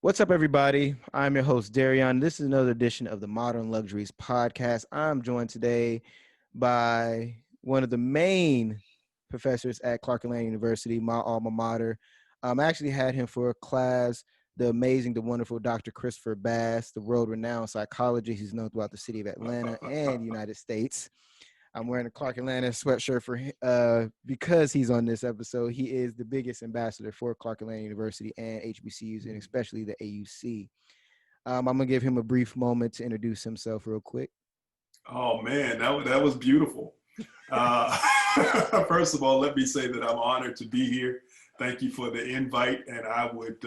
What's up, everybody? I'm your host, Darion. This is another edition of the Modern Luxuries podcast. I'm joined today by one of the main professors at Clark Atlanta University, my alma mater. I actually had him for a class, the amazing, the wonderful Dr. Christopher Bass, the world-renowned psychologist. He's known throughout the city of Atlanta and the United States. I'm wearing a Clark Atlanta sweatshirt for because he's on this episode. He is the biggest ambassador for Clark Atlanta University and HBCUs, and especially the AUC. I'm gonna give him a brief moment to introduce himself real quick. Oh man, that was beautiful. Uh, First of all, let me say that I'm honored to be here. Thank you for the invite, and I would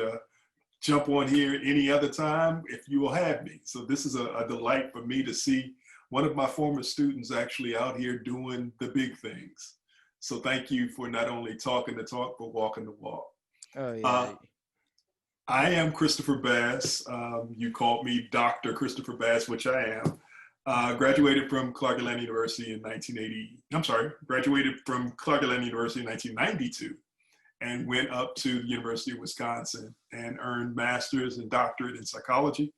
jump on here any other time if you will have me. So this is a delight for me to see one of my former students actually out here doing the big things. So thank you for not only talking the talk, but walking the walk. Oh yeah. I am Christopher Bass. You called me Dr. Christopher Bass, which I am. Graduated from Clark Atlanta University in graduated from Clark Atlanta University in 1992 and went up to the University of Wisconsin and earned master's and doctorate in psychology.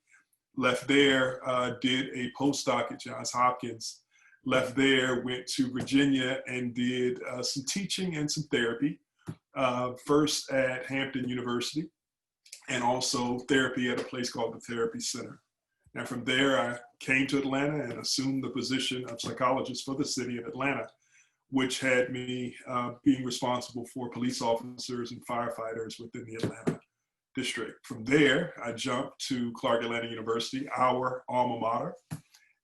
Left there, did a postdoc at Johns Hopkins. Left there, went to Virginia and did some teaching and some therapy. First at Hampton University and also therapy at a place called the Therapy Center. And from there, I came to Atlanta and assumed the position of psychologist for the city of Atlanta, which had me being responsible for police officers and firefighters within the Atlanta district. From there, I jumped to Clark Atlanta University, our alma mater,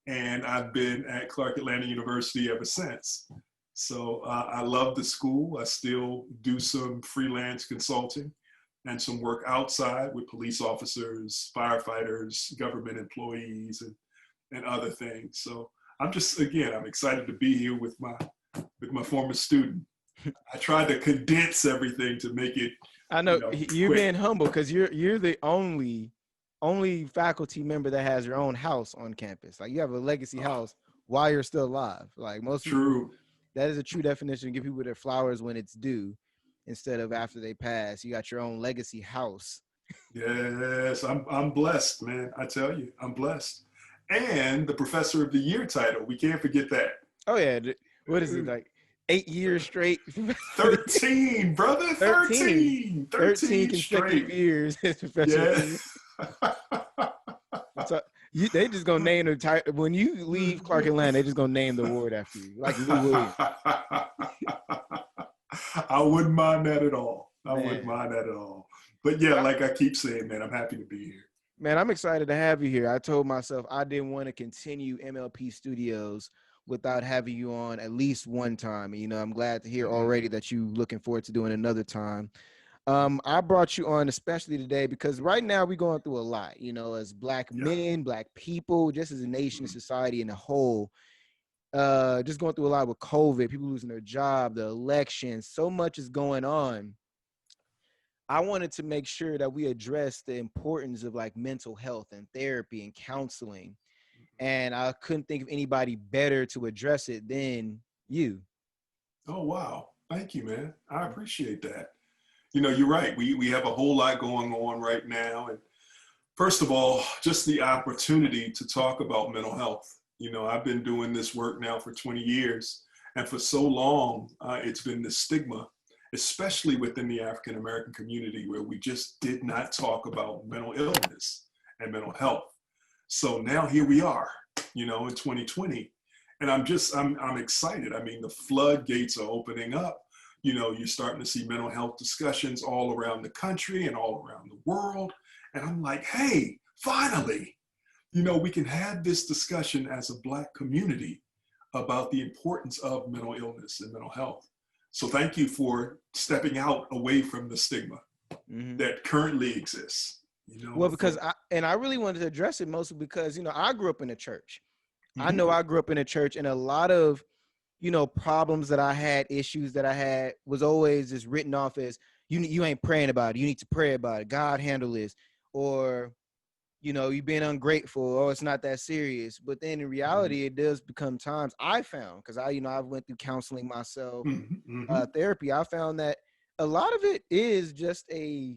and I've been at Clark Atlanta University ever since. So I love the school. I still do some freelance consulting and some work outside with police officers, firefighters, government employees, and other things. So I'm excited to be here with my former student. I tried to condense everything to make it. I know you're being humble because you're the only faculty member that has your own house on campus. Like you have a legacy house while you're still alive. Like most people, that is a true definition. Give people their flowers when it's due instead of after they pass. You got your own legacy house. Yes, I'm blessed, man. I tell you, I'm blessed. And the Professor of the Year title, we can't forget that. Oh yeah, what is it like? 8 years straight. 13, brother. 13 consecutive straight years. Yeah. So they just gonna name the title when you leave Clark Atlanta. They just gonna name the award after you, like Lou Williams. I wouldn't mind that at all. But yeah, like I keep saying, man, I'm happy to be here. Man, I'm excited to have you here. I told myself I didn't want to continue MLP Studios without having you on at least one time. And, I'm glad to hear already that you're looking forward to doing another time. I brought you on especially today because right now we're going through a lot, as Black men, Black people, just as a nation, society in a whole, just going through a lot with COVID, people losing their job, the election, so much is going on. I wanted to make sure that we address the importance of like mental health and therapy and counseling. And I couldn't think of anybody better to address it than you. Oh, wow. Thank you, man. I appreciate that. You're right. We have a whole lot going on right now. And first of all, just the opportunity to talk about mental health. I've been doing this work now for 20 years. And for so long, it's been the stigma, especially within the African-American community, where we just did not talk about mental illness and mental health. So now here we are, in 2020, and I'm excited. I mean, the floodgates are opening up. You're starting to see mental health discussions all around the country and all around the world. And I'm like, hey, finally, we can have this discussion as a Black community about the importance of mental illness and mental health. So thank you for stepping out away from the stigma that currently exists. Well, because I really wanted to address it mostly because, I grew up in a church. I know I grew up in a church, and a lot of, problems that I had, issues that I had was always just written off as you ain't praying about it. You need to pray about it. God handle this. Or, you've been ungrateful. Oh, it's not that serious. But then in reality, it does become times I found, because I went through counseling myself, therapy. I found that a lot of it is just a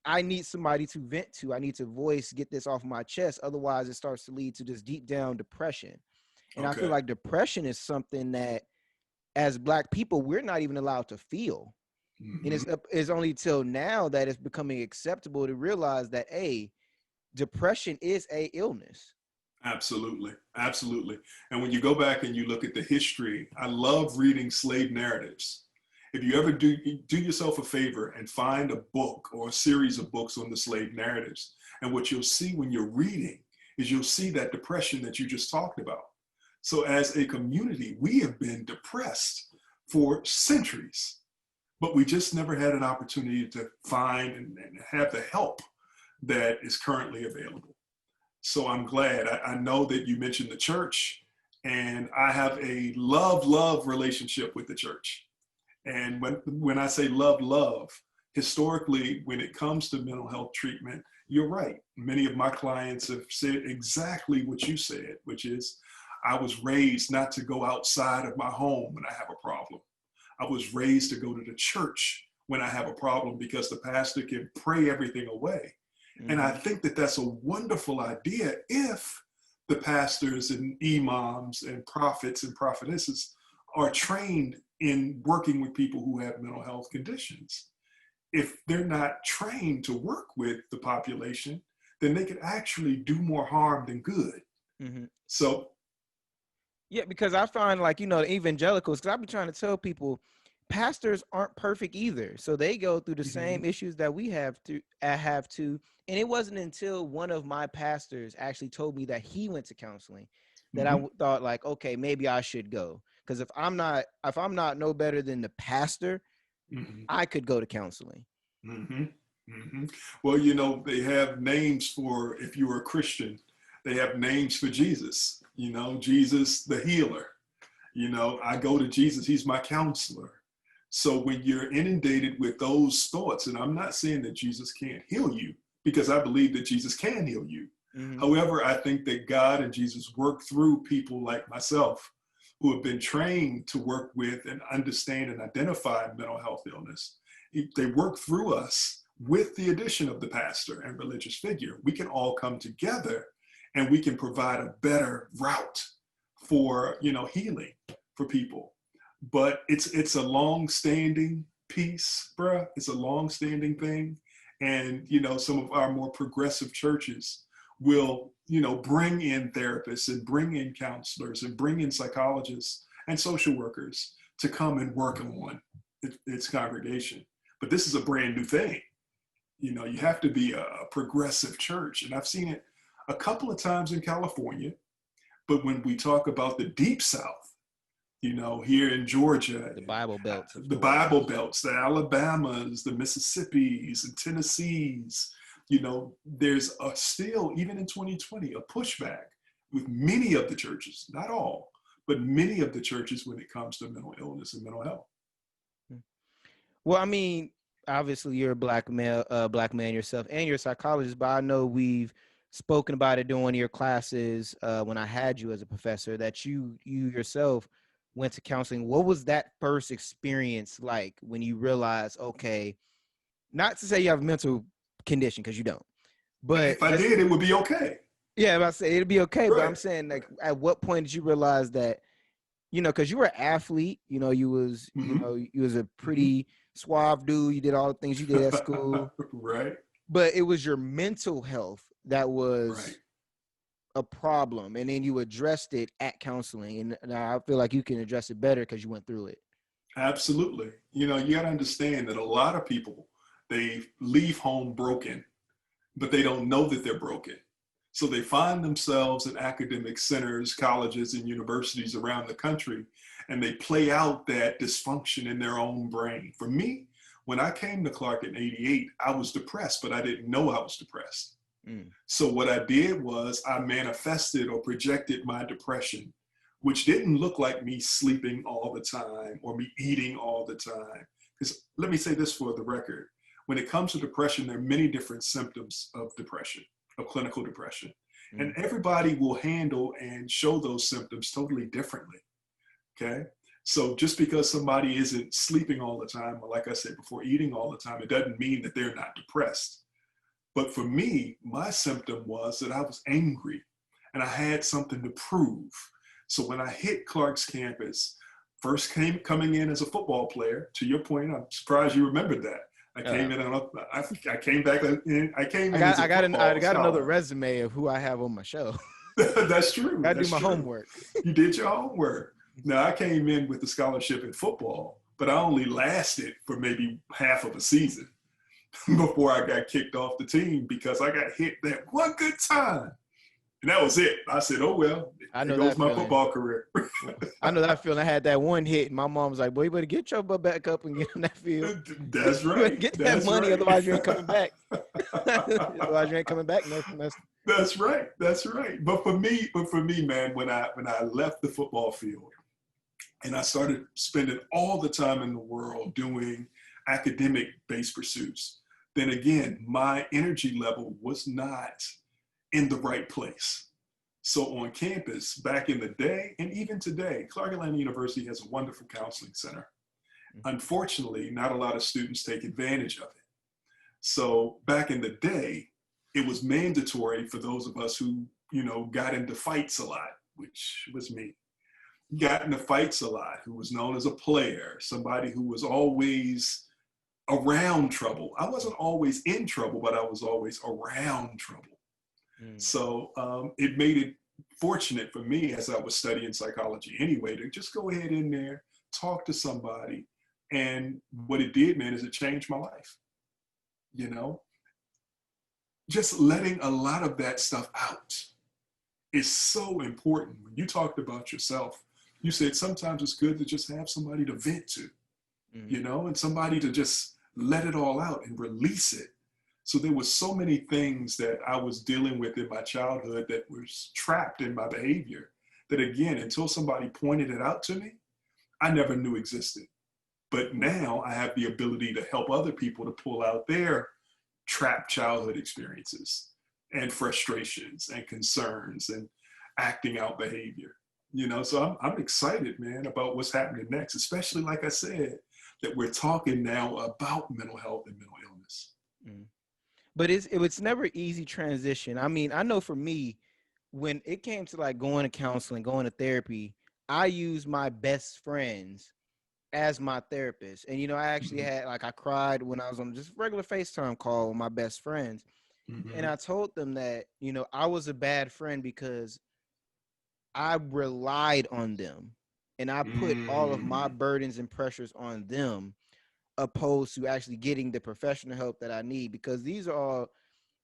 I need somebody to vent to. I need to voice, get this off my chest. Otherwise, it starts to lead to this deep down depression. And I feel Okay. like depression is something that, as Black people, we're not even allowed to feel. And Hmm. it's only till now that it's becoming acceptable to realize that, hey, depression is a illness. Absolutely. Absolutely. And when you go back and you look at the history, I love reading slave narratives. If you ever do yourself a favor and find a book or a series of books on the slave narratives, and what you'll see when you're reading is you'll see that depression that you just talked about. So as a community, we have been depressed for centuries, but we just never had an opportunity to find and have the help that is currently available. So I'm glad. I know that you mentioned the church, and I have a love relationship with the church. And when I say love, historically, when it comes to mental health treatment, you're right. Many of my clients have said exactly what you said, which is, I was raised not to go outside of my home when I have a problem. I was raised to go to the church when I have a problem because the pastor can pray everything away. And I Mm-hmm. think that that's a wonderful idea if the pastors and imams and prophets and prophetesses are trained in working with people who have mental health conditions. If they're not trained to work with the population, then they could actually do more harm than good. Mm-hmm. So, Yeah, because I find, like, the evangelicals, because I be trying to tell people, pastors aren't perfect either. So they go through the mhm, same issues that we have to. And it wasn't until one of my pastors actually told me that he went to counseling that I mhm, thought, like, okay, maybe I should go. Because if I'm not no better than the pastor, mhm, I could go to counseling. mhm, mhm. Well, you know, they have names for, if you were a Christian, they have names for Jesus. You know, Jesus the healer. You know, I go to Jesus, he's my counselor. So when you're inundated with those thoughts, and I'm not saying that Jesus can't heal you, because I believe that Jesus can heal you. Mm-hmm. However, I think that God and Jesus work through people like myself who have been trained to work with and understand and identify mental health illness. They work through us with the addition of the pastor and religious figure. We can all come together and we can provide a better route for, healing for people. But it's a long-standing piece, bruh. It's a long-standing thing. And some of our more progressive churches will, bring in therapists and bring in counselors and bring in psychologists and social workers to come and work on its congregation. But this is a brand new thing. You have to be a progressive church. And I've seen it a couple of times in California. But when we talk about the deep South, here in Georgia, The Bible belts of the the world. Bible belts, the Alabamas, the Mississippis, and Tennessees, there's still, even in 2020, a pushback with many of the churches, not all, but many of the churches when it comes to mental illness and mental health. Well, I mean, obviously you're a black man yourself, and you're a psychologist. But I know we've spoken about it during one of your classes when I had you as a professor, that you yourself went to counseling. What was that first experience like when you realized, okay, not to say you have a mental condition, because you don't, If but I just, did, it would be okay. yeah, I say it'd be okay. But Right. I'm saying, like, at what point did you realize that, because you were an athlete, Mm-hmm. you was a Mm-hmm. pretty suave dude. You did all the things you did at school, Right. but it was your mental health that Right. was a problem, and then you addressed it at counseling. And now I feel like you can address it better because you went through it. Absolutely. You got to understand that a lot of people, they leave home broken, but they don't know that they're broken. So they find themselves in academic centers, colleges, and universities around the country, and they play out that dysfunction in their own brain. For me, when I came to Clark in '88, I was depressed, but I didn't know I was depressed. Mm. So what I did was I manifested or projected my depression, which didn't look like me sleeping all the time or me eating all the time. Because let me say this for the record. When it comes to depression, there are many different symptoms of depression, of clinical depression. And Mm. everybody will handle and show those symptoms totally differently. Okay. So just because somebody isn't sleeping all the time, or like I said before, eating all the time, it doesn't mean that they're not depressed. But for me, my symptom was that I was angry and I had something to prove. So when I hit Clark's campus, first coming in as a football player, to your point, I'm surprised you remembered that. I came in on I came back in, I came in as a I football got another scholar. resume of who I have on my show. That's true. I do That's my true. homework. You did your homework. Now I came in with the scholarship in football, but I only lasted for maybe half of a season before I got kicked off the team because I got hit that one good time. And that was it. I said, oh, well, I there know goes that my feeling. football career. I know that feeling. I had that one hit, and my mom was like, "Boy, you better get your butt back up and get on that field. That's You better right. get that That's money, right. otherwise you ain't coming back. Otherwise you ain't coming back. That's right. That's right. But for me, man, when I left the football field and I started spending all the time in the world doing academic-based pursuits, then again, my energy level was not in the right place. So on campus, back in the day, and even today, Clark Atlanta University has a wonderful counseling center. Unfortunately, not a lot of students take advantage of it. So back in the day, it was mandatory for those of us who, got into fights a lot, which was me. Got into fights a lot, who was known as a player, somebody who was always around trouble. I wasn't always in trouble, but I was always around trouble. So it made it fortunate for me as I was studying psychology anyway, to just go ahead in there, talk to somebody. And what it did, man, is it changed my life. Just letting a lot of that stuff out is so important. When you talked about yourself, you said sometimes it's good to just have somebody to vent to, and somebody to just let it all out and release it. So there were so many things that I was dealing with in my childhood that was trapped in my behavior that, again, until somebody pointed it out to me, I never knew existed. But now I have the ability to help other people to pull out their trapped childhood experiences and frustrations and concerns and acting out behavior. So I'm excited, man, about what's happening next, especially, like I said, that we're talking now about mental health and mental illness. But it's never easy transition. I mean, I know for me, when it came to like going to counseling, going to therapy, I used my best friends as my therapist. And, I actually had, like, I cried when I was on just regular FaceTime call with my best friends. And I told them that, I was a bad friend because I relied on them and I put all of my burdens and pressures on them, opposed to actually getting the professional help that I need, because these are all,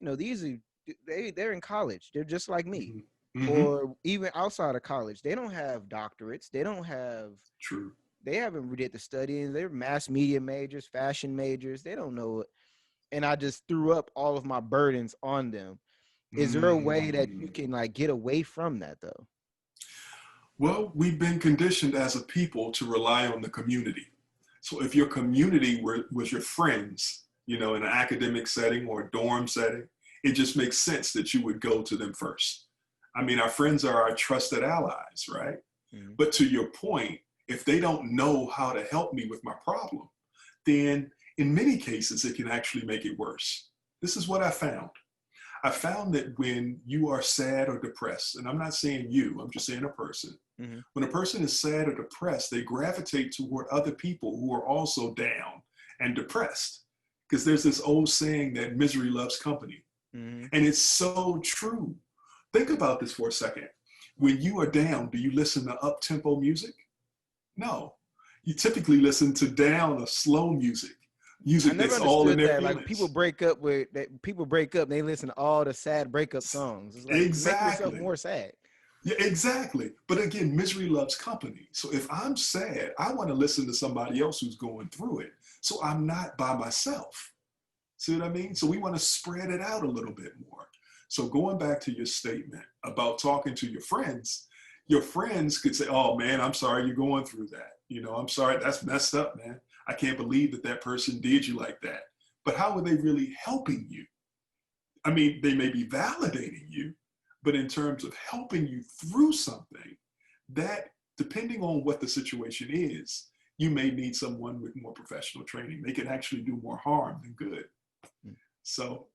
they're in college. They're just like me. Or even outside of college. They don't have doctorates. They don't have True. They haven't did the studying. They're mass media majors, fashion majors. They don't know it. And I just threw up all of my burdens on them. Is there a way that you can like get away from that though? Well, we've been conditioned as a people to rely on the community. So if your community was your friends, in an academic setting or a dorm setting, it just makes sense that you would go to them first. I mean, our friends are our trusted allies, right? But to your point, if they don't know how to help me with my problem, then in many cases, it can actually make it worse. This is what I found. I found that when you are sad or depressed, and I'm not saying you, I'm just saying a person. When a person is sad or depressed, they gravitate toward other people who are also down and depressed. Because there's this old saying that misery loves company. And it's so true. Think about this for a second. When you are down, do you listen to up-tempo music? No. You typically listen to down or slow music. Music that's all in their feelings. Like people break up and they listen to all the sad breakup songs. It's like you make yourself more sad. Yeah, exactly. But again, misery loves company. So if I'm sad, I want to listen to somebody else who's going through it. So I'm not by myself. See what I mean? So we want to spread it out a little bit more. So going back to your statement about talking to your friends could say, oh man, I'm sorry you're going through that. I'm sorry, that's messed up, man. I can't believe that person did you like that. But how are they really helping you? I mean, they may be validating you, but in terms of helping you through something, that, depending on what the situation is, you may need someone with more professional training. They can actually do more harm than good. So.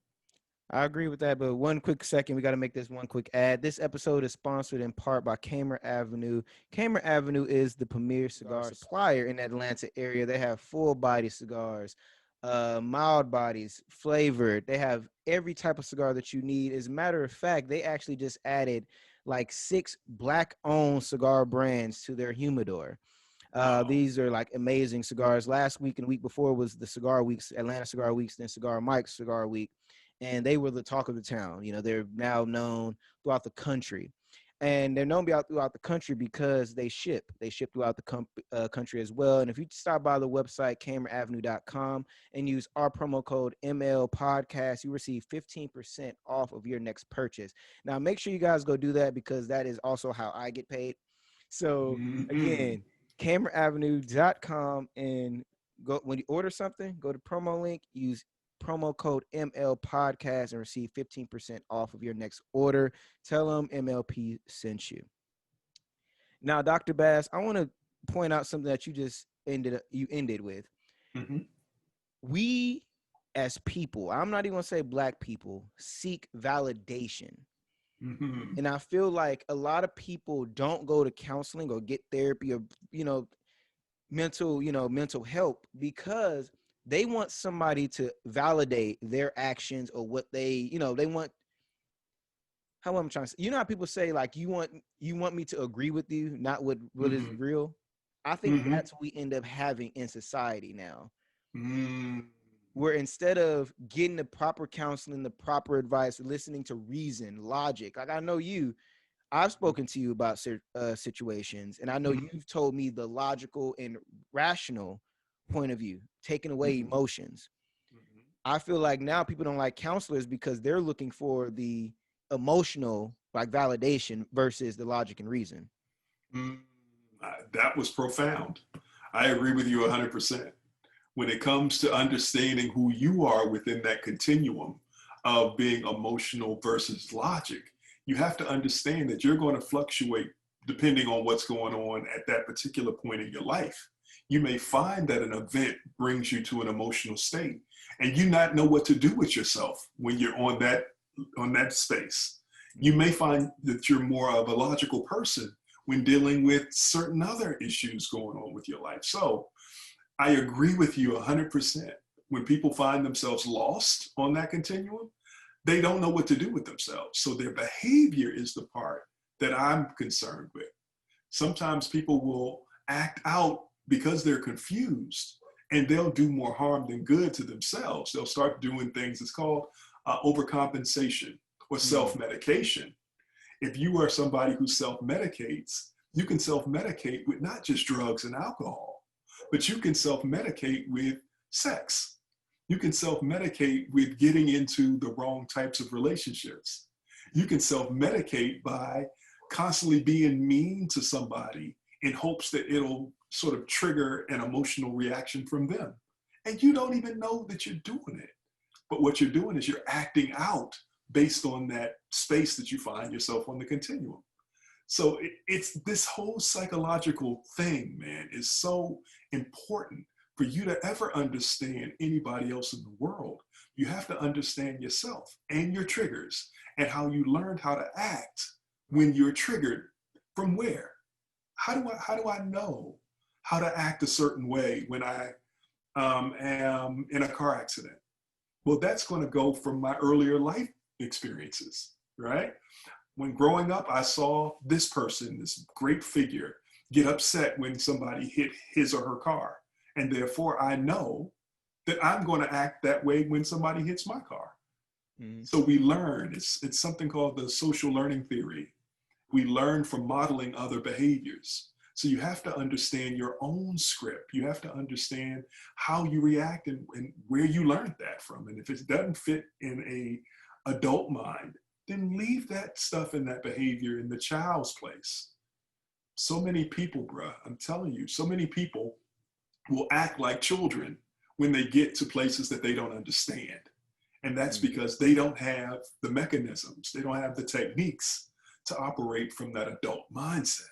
I agree with that, but one quick second, we got to make this one quick ad. This episode is sponsored in part by Kamer Avenue. Kamer Avenue is the premier cigar supplier in the Atlanta area. They have full body cigars, mild bodies, flavored. They have every type of cigar that you need. As a matter of fact, they actually just added like 6 black owned cigar brands to their humidor. Oh. These are like amazing cigars. Last week and the week before was the Cigar Weeks, Atlanta Cigar Weeks, then Cigar Mike's Cigar Week, and they were the talk of the town. You know, they're now known throughout the country, and they're known throughout the country because they ship. They ship throughout the country as well. And if you stop by the website cameravenue.com and use our promo code ML Podcast, you receive 15% off of your next purchase. Now, make sure you guys go do that because that is also how I get paid. So Mm-hmm. again, cameravenue.com, and go when you order something, go to promo link, use promo code ML Podcast and receive 15% off of your next order. Tell them MLP sent you. Now, Dr. Bass, I want to point out something that you ended with. Mm-hmm. We as people, I'm not even gonna say black people, seek validation. Mm-hmm. And I feel like a lot of people don't go to counseling or get therapy or, you know, mental help because they want somebody to validate their actions or what they want. How I'm trying to say, you know how people say like you want me to agree with you, not what is Mm-hmm. real. I think Mm-hmm. that's what we end up having in society now, Mm-hmm. where instead of getting the proper counseling, the proper advice, listening to reason, logic, like I know I've spoken to you about situations, and I know Mm-hmm. you've told me the logical and rational point of view, taking away emotions. I feel like now people don't like counselors because they're looking for the emotional like validation versus the logic and reason. Mm-hmm. That was profound. I agree with you 100%. When it comes to understanding who you are within that continuum of being emotional versus logic, you have to understand that you're going to fluctuate depending on what's going on at that particular point in your life. You may find that an event brings you to an emotional state and you not know what to do with yourself when you're on that space. You may find that you're more of a logical person when dealing with certain other issues going on with your life. So I agree with you 100%. When people find themselves lost on that continuum, they don't know what to do with themselves. So their behavior is the part that I'm concerned with. Sometimes people will act out because they're confused and they'll do more harm than good to themselves. They'll start doing things, it's called overcompensation or Mm. self-medication. If you are somebody who self-medicates, you can self-medicate with not just drugs and alcohol, but you can self-medicate with sex. You can self-medicate with getting into the wrong types of relationships. You can self-medicate by constantly being mean to somebody in hopes that it'll sort of trigger an emotional reaction from them. And you don't even know that you're doing it. But what you're doing is you're acting out based on that space that you find yourself on the continuum. So it's this whole psychological thing, man, is so important for you to ever understand anybody else in the world. You have to understand yourself and your triggers and how you learned how to act when you're triggered from where. How do I know how to act a certain way when I am in a car accident? Well, that's going to go from my earlier life experiences, right? When growing up, I saw this person, this great figure, get upset when somebody hit his or her car. And therefore, I know that I'm going to act that way when somebody hits my car. Mm. So we learn. It's something called the social learning theory. We learn from modeling other behaviors. So you have to understand your own script. You have to understand how you react and where you learned that from. And if it doesn't fit in a adult mind, then leave that stuff and that behavior in the child's place. So many people, bruh, I'm telling you, so many people will act like children when they get to places that they don't understand. And that's Mm. because they don't have the mechanisms, they don't have the techniques to operate from that adult mindset.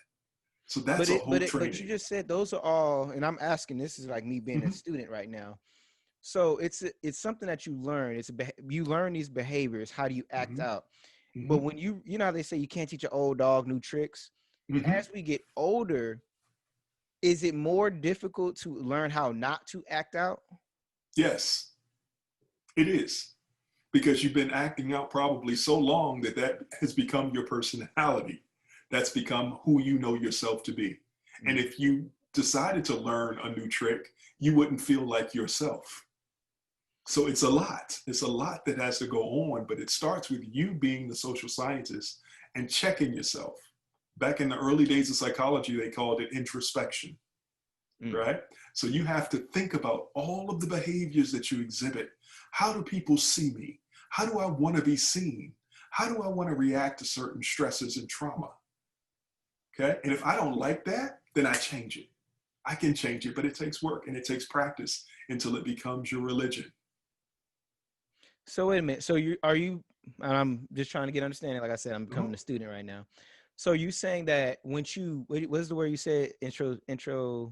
So that's But a it, but whole it, but you training. just said those are all, and I'm asking. This is like me being a Mhm. student right now. So it's something that you learn. You learn these behaviors. How do you act Hmm. out? But Hmm. when you know how they say you can't teach an old dog new tricks. Hmm. As we get older, is it more difficult to learn how not to act out? Yes, it is. Because you've been acting out probably so long that that has become your personality. That's become who you know yourself to be. And Mm. if you decided to learn a new trick, you wouldn't feel like yourself. So it's a lot. It's a lot that has to go on, but it starts with you being the social scientist and checking yourself. Back in the early days of psychology, they called it introspection, Mm. right? So you have to think about all of the behaviors that you exhibit. How do people see me? How do I want to be seen? How do I want to react to certain stresses and trauma? Okay. And if I don't like that, then I change it. I can change it, but it takes work and it takes practice until it becomes your religion. So wait a minute. So you are you? And I'm just trying to get understanding. Like I said, I'm Uh-huh. becoming a student right now. So you saying that once you what is the word you said? Introspection.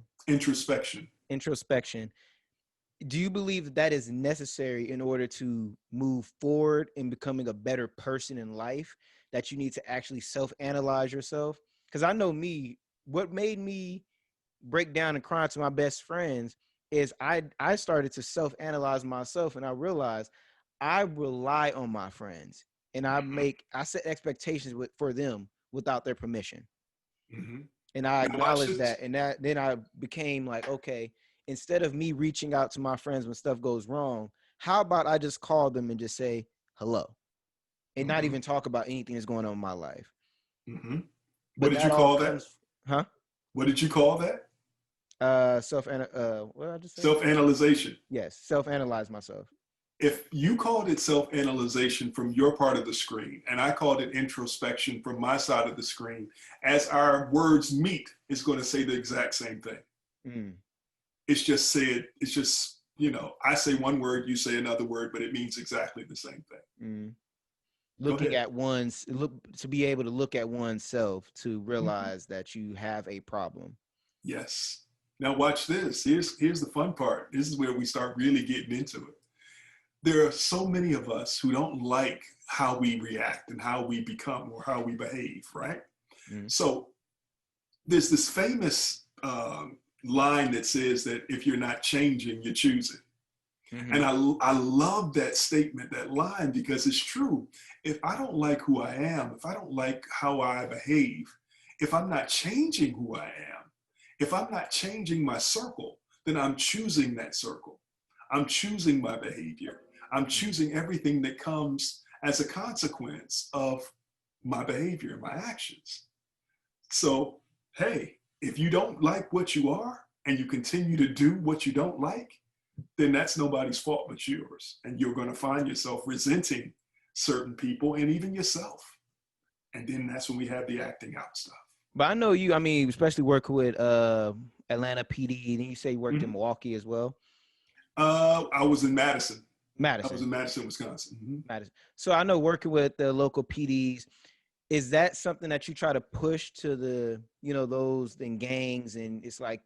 Introspection. Do you believe that that is necessary in order to move forward in becoming a better person in life? That you need to actually self-analyze yourself? Because I know me. What made me break down and cry to my best friends is I started to self-analyze myself, and I realized I rely on my friends, and Mm-hmm. I set expectations for them without their permission, Mm-hmm. and I Now watch acknowledged this. that, and that then I became like, okay, instead of me reaching out to my friends when stuff goes wrong, how about I just call them and just say hello and not Mm-hmm. even talk about anything that's going on in my life. Mm-hmm. What But did you that all call that? comes, huh? What did you call that? What did I just say? Self-analyzation. Yes, self-analyze myself. If you called it self-analyzation from your part of the screen, and I called it introspection from my side of the screen, as our words meet, it's going to say the exact same thing. Mm, It's just said, it's just, I say one word, you say another word, but it means exactly the same thing. mm. Go Looking ahead. at look to be able to look at oneself to Mhm. realize that you have a problem. Yes. Now watch this. Here's the fun part. This is where we start really getting into it. There are so many of us who don't like how we react and how we become or how we behave, right? Mm, So there's this famous line that says that if you're not changing, you're choosing. mm-hmm. And I love that statement, that line, because it's true. If I don't like who I am, if I don't like how I behave, if I'm not changing who I am, if I'm not changing my circle, then I'm choosing that circle. I'm choosing my behavior. I'm Mm. choosing everything that comes as a consequence of my behavior, my actions. So, hey, if you don't like what you are and you continue to do what you don't like, then that's nobody's fault but yours. And you're going to find yourself resenting certain people and even yourself. And then that's when we have the acting out stuff. But I know you. I mean, especially working with Atlanta PD, and you say you worked in Mhm. Milwaukee as well, I was in Madison. I was Madison, in Madison, Wisconsin. Madison. So I know working with the local PDs, is that something that you try to push to the those in gangs, and it's like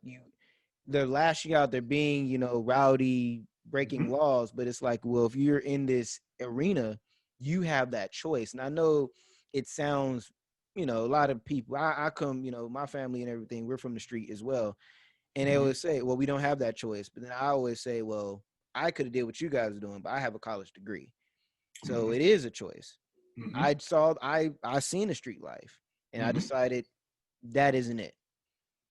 they're lashing out, they're being rowdy, breaking Hmm. laws, but it's like, well, if you're in this arena, you have that choice. And I know it sounds, a lot of people, I come, my family and everything, we're from the street as well, and they Hmm. always say, well, we don't have that choice. But then I always say, well, I could have did what you guys are doing, but I have a college degree, so Hmm. it is a choice. Hmm. I seen the street life, and I Hmm. decided that isn't it.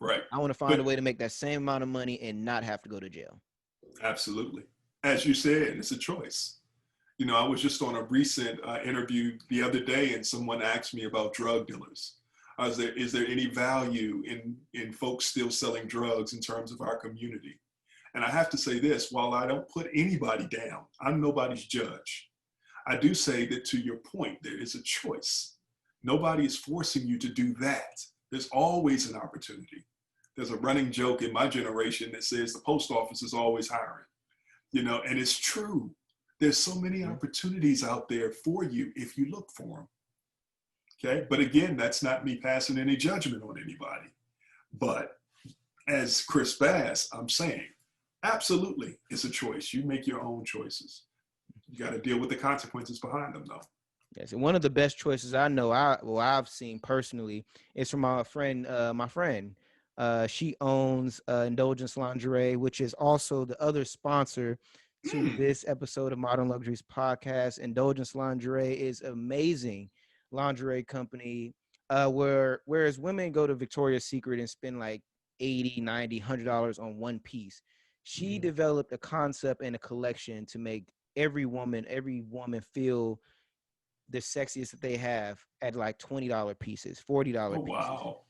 Right. I want to find a But way to make that same amount of money and not have to go to jail. absolutely. As you said, it's a choice. I was just on a recent interview the other day, and someone asked me about drug dealers. Is there any value in folks still selling drugs in terms of our community? And I have to say this: while I don't put anybody down, I'm nobody's judge. I do say that to your point, there is a choice. Nobody is forcing you to do that. There's always an opportunity. There's a running joke in my generation that says the post office is always hiring, and it's true. There's so many Mhm. opportunities out there for you if you look for them. Okay. But again, that's not me passing any judgment on anybody. But as Chris Bass, I'm saying, Absolutely. It's a choice. You make your own choices. You got to deal with the consequences behind them, though. Yes, and one of the best choices I know, I've seen personally, is from my friend. She owns Indulgence Lingerie, which is also the other sponsor to Hmm. this episode of Modern Luxuries podcast. Indulgence Lingerie is amazing lingerie company, whereas women go to Victoria's Secret and spend like 80, 90, $100 on one piece. She Hmm. developed a concept and a collection to make every woman feel the sexiest that they have at like $20 pieces, $40 Oh, pieces. wow.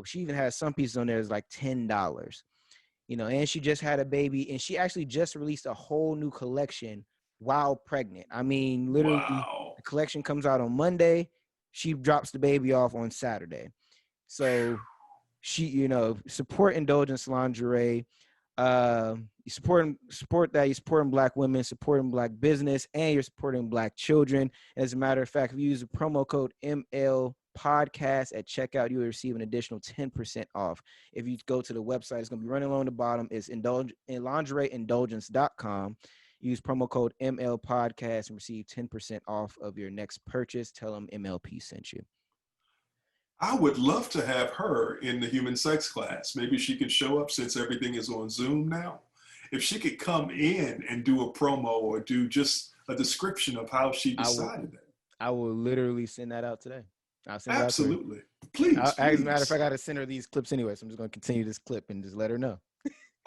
She even has some pieces on there that's like $10. And she just had a baby, and she actually just released a whole new collection while pregnant. I mean, literally, Wow. the collection comes out on Monday. She drops the baby off on Saturday. So support Indulgence Lingerie. You support that. You're supporting Black women, supporting Black business, and you're supporting Black children. As a matter of fact, if you use the promo code ML podcast at checkout, you will receive an additional 10% off. If you go to the website, it's going to be running along the bottom. It's lingerieindulgence.com. Use promo code ML podcast and receive 10% off of your next purchase. Tell them MLP sent you. I would love to have her in the human sex class. Maybe she could show up since everything is on Zoom now. If she could come in and do a promo or do just a description of how she I will decided that. I will literally send that out today. I'll send it out to her. Absolutely. Please, As a matter of fact, please. I got to send her these clips anyway, so I'm just going to continue this clip and just let her know.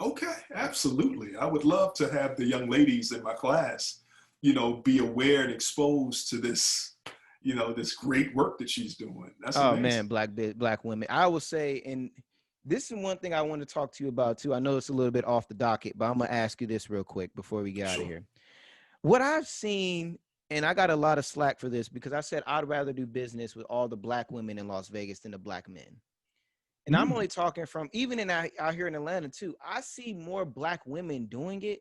Okay, absolutely. I would love to have the young ladies in my class, be aware and exposed to this, this great work that she's doing. That's Oh amazing. man, black women. I will say, and this is one thing I want to talk to you about too. I know it's a little bit off the docket, but I'm gonna ask you this real quick before we get out of Sure. here. What I've seen, and I got a lot of slack for this because I said I'd rather do business with all the Black women in Las Vegas than the Black men. And I'm Mm, only talking from even out here in Atlanta too. I see more Black women doing it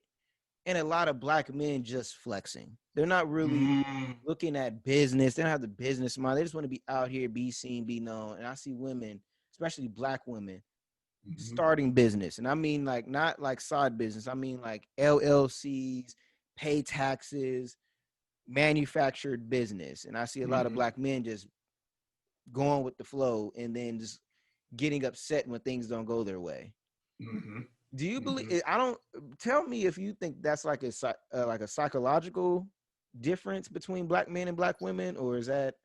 and a lot of Black men just flexing. They're not really mm, looking at business. They don't have the business mind. They just want to be out here, be seen, be known. And I see women, especially Black women, mhm, starting business. And I mean like not like side business. I mean like LLCs, pay taxes, manufactured business. And I see a lot of mhm, Black men just going with the flow and then just getting upset when things don't go their way. mhm, Do you believe? mhm. I don't. Tell me if you think that's like a psychological difference between Black men and Black women, or is that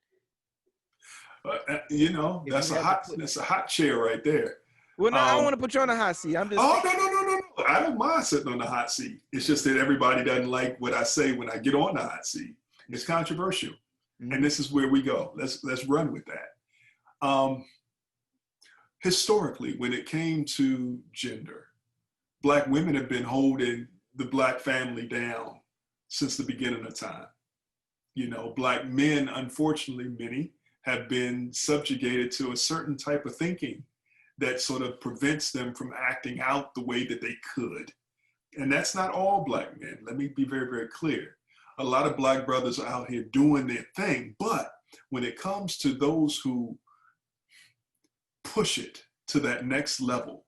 if you That's a had to hot, put? that's a hot chair right there. Well, no, I don't Um, want to put you on the hot seat. I'm just oh saying. no, no, no, no, no! I don't mind sitting on the hot seat. It's just that everybody doesn't like what I say when I get on the hot seat. It's controversial, and Mm-hmm. this is where we go. Let's run with that. Um, Historically, when it came to gender, Black women have been holding the Black family down since the beginning of time. Black men, unfortunately, many have been subjugated to a certain type of thinking that sort of prevents them from acting out the way that they could. And that's not all Black men. Let me be very, very clear. A lot of Black brothers are out here doing their thing, but when it comes to those who push it to that next level,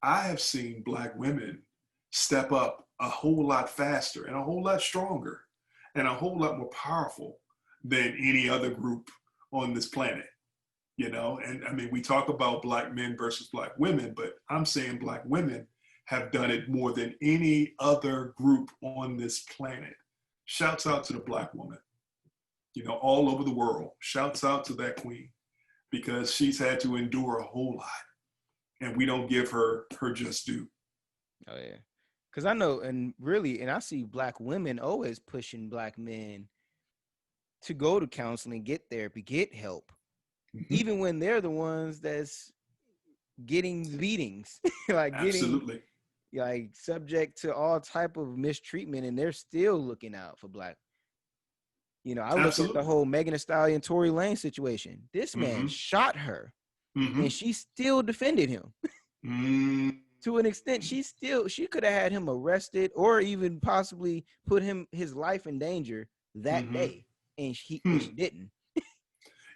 I have seen Black women step up a whole lot faster and a whole lot stronger and a whole lot more powerful than any other group on this planet. And I mean, we talk about Black men versus Black women, but I'm saying Black women have done it more than any other group on this planet. Shouts out to the Black woman, all over the world. Shouts out to that queen because she's had to endure a whole lot, and we don't give her her just due. Oh yeah, because I know, and really, and I see Black women always pushing Black men to go to counseling, get therapy, get help, Mm-hmm. even when they're the ones that's getting beatings, like getting Absolutely. like subject to all type of mistreatment, and they're still looking out for Black. I look at the Absolutely. whole Megan Thee Stallion, Tory Lane situation. This man Mm-hmm. shot her, Mm-hmm. and she still defended him. Mm-hmm. To an extent, she could have had him arrested or even possibly put his life in danger that Mm-hmm. day, and she Hmm. didn't.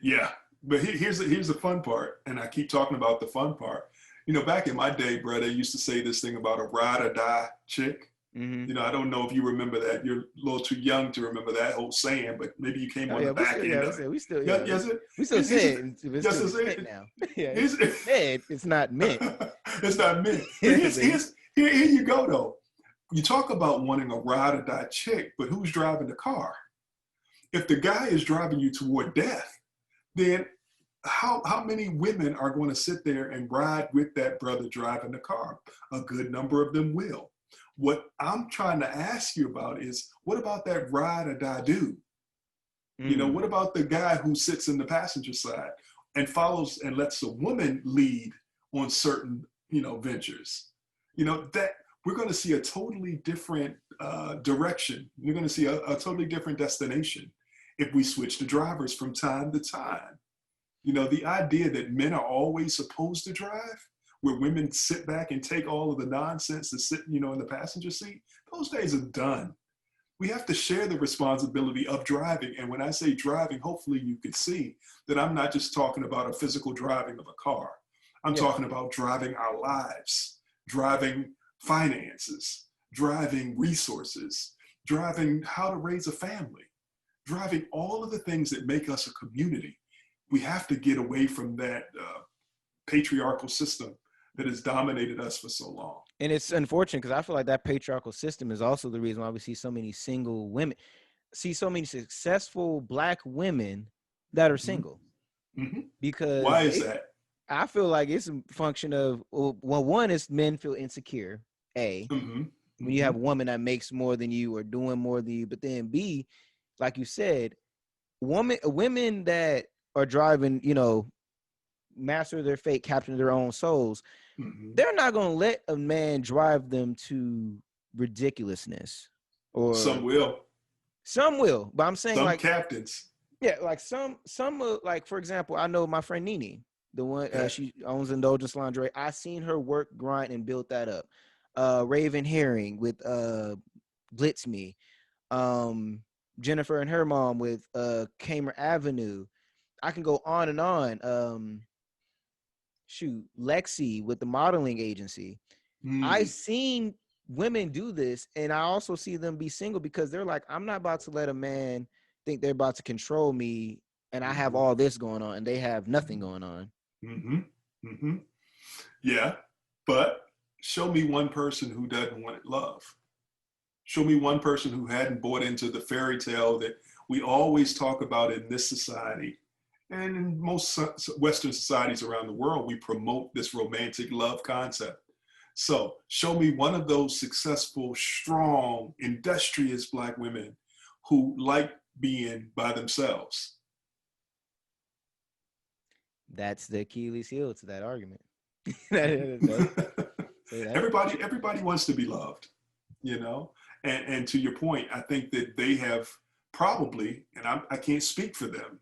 Yeah. But here's the fun part, and I keep talking about the fun part. Back in my day, bro, they used to say this thing about a ride or die chick. Mm-hmm. I don't know if you remember that. You're a little too young to remember that whole saying, but maybe you came Oh on yeah, the we back still, end yeah, of it. we still, Yes, yeah, yes, we still it's, say it. It's yes, still respect now. Yeah, it's, it's said. It's not meant. it's not meant. But here you go though. You talk about wanting a ride or die chick, but who's driving the car? If the guy is driving you toward death, then how many women are going to sit there and ride with that brother driving the car? A good number of them will. What I'm trying to ask you about is, what about that ride or die dude? What about the guy who sits in the passenger side and follows and lets a woman lead on certain, ventures? That we're going to see a totally different direction. We're going to see a totally different destination if we switch the drivers from time to time. The idea that men are always supposed to drive, where women sit back and take all of the nonsense to sit, in the passenger seat, those days are done. We have to share the responsibility of driving. And when I say driving, hopefully you could see that I'm not just talking about a physical driving of a car. I'm talking about driving our lives, driving finances, driving resources, driving how to raise a family, driving all of the things that make us a community. We have to get away from that patriarchal system that has dominated us for so long. And it's unfortunate because I feel like that patriarchal system is also the reason why we see so many single women, see so many successful Black women that are single. Mm-hmm. Because why is that? I feel like it's a function of, well, one is men feel insecure. A, when you have a woman that makes more than you or doing more than you, but then B, like you said, women that are driving, master their fate, capture their own souls, they're not going to let a man drive them to ridiculousness. Or some will, but I'm saying, some like, captains. Yeah, like some like, for example, I know my friend Nene, the one she owns Indulge Lingerie. I seen her work, grind, and build that up. Raven Herring with Blitz Me. Jennifer and her mom with Kamer Avenue. I can go on and on. Lexi with the modeling agency. I've seen women do this, and I also see them be single because they're like, I'm not about to let a man think they're about to control me, and I have all this going on, and they have nothing going on. Yeah, but show me one person who doesn't want love. Show me one person who hadn't bought into the fairy tale that we always talk about in this society. And in most Western societies around the world, we promote this romantic love concept. So show me one of those successful, strong, industrious Black women who like being by themselves. That's the Achilles heel to that argument. Everybody wants to be loved, and to your point, I think that they have probably, and I can't speak for them,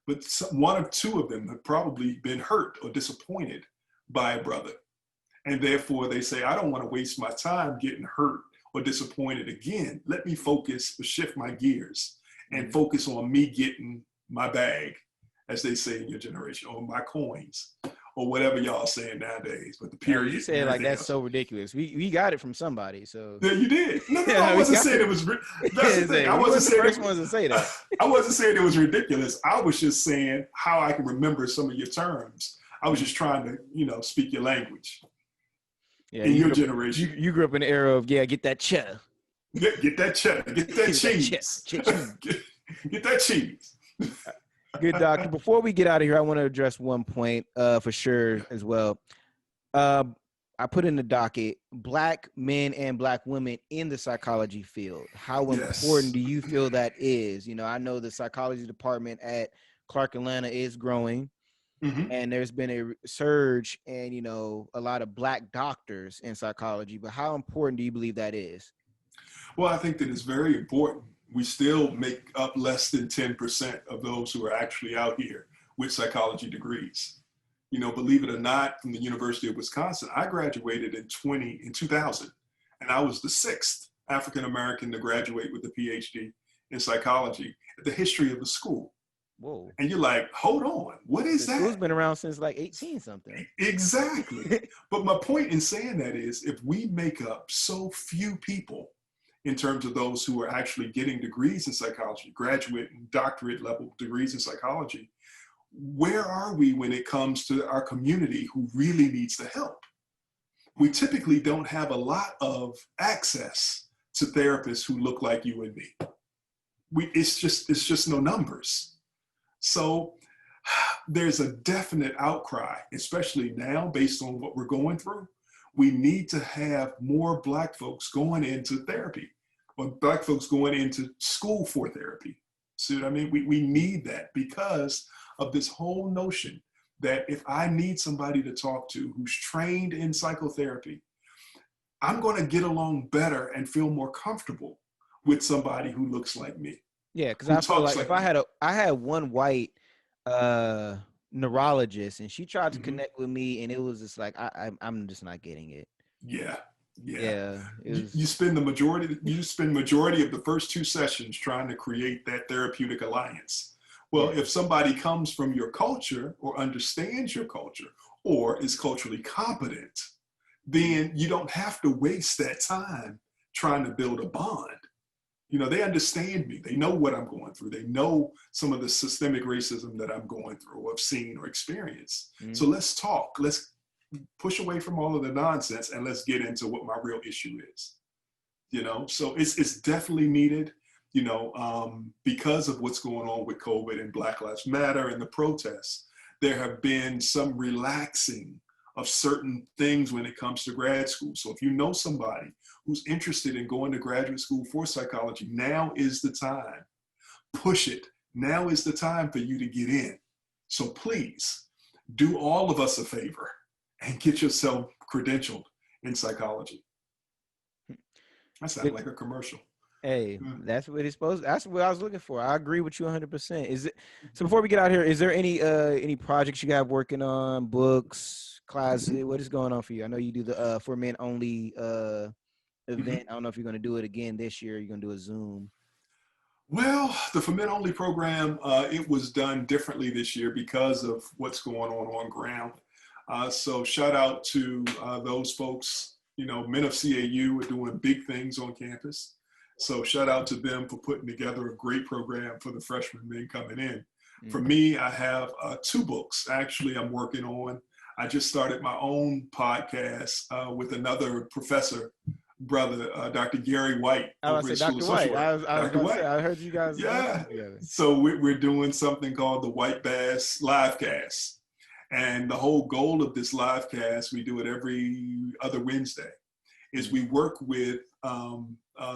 but one or two of them have probably been hurt or disappointed by a brother. And therefore they say, I don't want to waste my time getting hurt or disappointed again. Let me focus or shift my gears and focus on me getting my bag, as they say in your generation, or my coins, or whatever y'all saying nowadays. But the period. You said like that's so ridiculous. We got it from somebody. So yeah, you did. No, I wasn't saying it was. That's the thing. I wasn't saying the first ones to say that. I wasn't saying it was ridiculous. I was just saying how I can remember some of your terms. I was just trying to, speak your language. Yeah, in your generation. You grew up in the era of, get that cheddar. Get that cheddar. Get that cheese. Get that cheese. Good, doctor. Before we get out of here, I want to address one point for sure as well. I put in the docket, Black men and Black women in the psychology field. How important do you feel that is? I know the psychology department at Clark Atlanta is growing. And there's been a surge and, a lot of Black doctors in psychology. But how important do you believe that is? Well, I think that it's very important. We still make up less than 10% of those who are actually out here with psychology degrees. Believe it or not, from the University of Wisconsin, I graduated in 2000, and I was the 6th African-American to graduate with a PhD in psychology at the history of the school. Whoa. And you're like, hold on, what is The school's that? been around since like 18 something. Exactly. But my point in saying that is, if we make up so few people in terms of those who are actually getting degrees in psychology, graduate and doctorate level degrees in psychology, where are we when it comes to our community who really needs the help? We typically don't have a lot of access to therapists who look like you and me. It's just no numbers. So there's a definite outcry, especially now based on what we're going through. We need to have more Black folks going into therapy, or Black folks going into school for therapy. See what I mean? We need that because of this whole notion that if I need somebody to talk to who's trained in psychotherapy, I'm going to get along better and feel more comfortable with somebody who looks like me. Yeah, because Who I feel talks like if like I me. had I had one white neurologist, and she tried to Mm-hmm. connect with me, and it was just like I'm just not getting it. Yeah, yeah. Yeah, it You was. spend majority of the first two sessions trying to create that therapeutic alliance. Well, Yeah. if somebody comes from your culture or understands your culture or is culturally competent, then you don't have to waste that time trying to build a bond. You know, they understand me. They know what I'm going through. They know some of the systemic racism that I'm going through or have seen or experienced. So Mhm. let's talk. Let's push away from all of the nonsense and let's get into what my real issue is. You know, so it's definitely needed. You know, because of what's going on with COVID and Black Lives Matter and the protests, there have been some relaxing of certain things when it comes to grad school. So if you know somebody who's interested in going to graduate school for psychology, now is the time. Push it. Now is the time for you to get in. So please do all of us a favor and get yourself credentialed in psychology. That sounds Good. like a commercial. Hey, Mm. that's what it's supposed. That's what I was looking for. I agree with you 100%. Is it so? Before we get out here, is there any projects you got working on, books, classes? What is going on for you? I know you do the for men only Mm-hmm. event. I don't know if you're gonna do it again this year. You're gonna do a Zoom. Well, the For Men Only program, it was done differently this year because of what's going on ground. So shout out to those folks, you know, men of CAU are doing big things on campus. So shout out to them for putting together a great program for the freshman men coming in. For Mm. me, I have two books actually I'm working on. I just started my own podcast with another professor, brother, Dr. Gary White I was over about to at say School of Dr. Social White. Work. I was Dr. about to say White. I heard you guys doing Yeah. something together. So we're doing something called the White Bass Livecast. And the whole goal of this livecast, we do it every other Wednesday, is Mm. we work with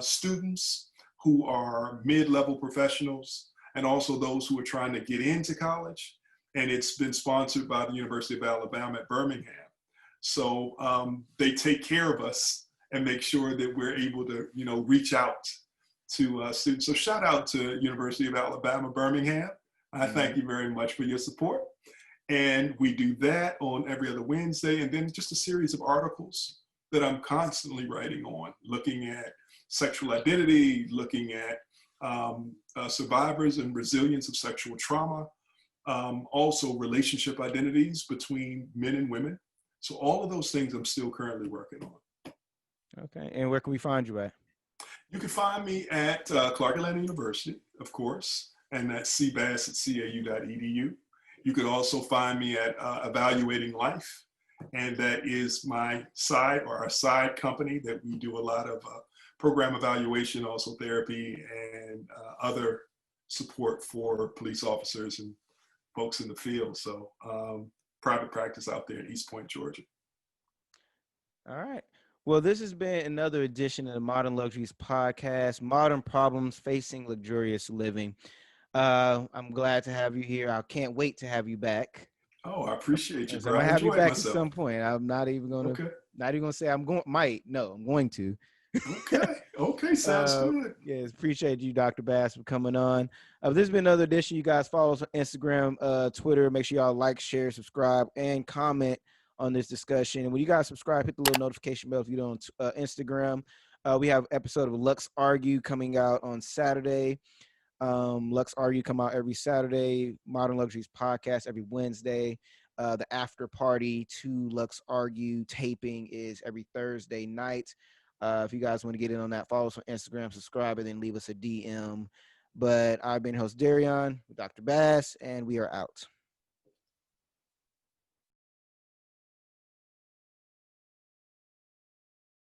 students who are mid-level professionals and also those who are trying to get into college. And it's been sponsored by the University of Alabama at Birmingham. So they take care of us and make sure that we're able to, you know, reach out to students. So shout out to University of Alabama, Birmingham. I thank Mm. you very much for your support. And we do that on every other Wednesday. And then just a series of articles that I'm constantly writing on, looking at sexual identity, looking at survivors and resilience of sexual trauma, also relationship identities between men and women. So all of those things I'm still currently working on. Okay. And where can we find you at? You can find me at Clark Atlanta University, of course, and that's cbass@cau.edu. You could also find me at Evaluating Life, and that is my side or our side company that we do a lot of program evaluation, also therapy, and other support for police officers and folks in the field. So private practice out there in East Point, Georgia. All right. Well, this has been another edition of the Modern Luxuries podcast, Modern Problems Facing Luxurious Living. I'm glad to have you here. I can't wait to have you back. Oh, I appreciate you, So I'm bro. gonna I have you enjoyed back at myself. some point. I'm Okay. not even gonna say I'm going might. No, I'm going to. Okay. Okay. Sounds good. Yes, appreciate you, Dr. Bass, for coming on. This has been another edition. You guys follow us on Instagram, Twitter. Make sure y'all like, share, subscribe, and comment on this discussion. And when you guys subscribe, hit the little notification bell if you don't Instagram. We have an episode of Lux Argue coming out on Saturday. Lux Argue come out every Saturday. Modern Luxuries podcast every Wednesday. The after party to Lux Argue taping is every Thursday night. If you guys want to get in on that, follow us on Instagram, subscribe, and then leave us a DM. But I've been host Darion with Dr. Bass, and we are out.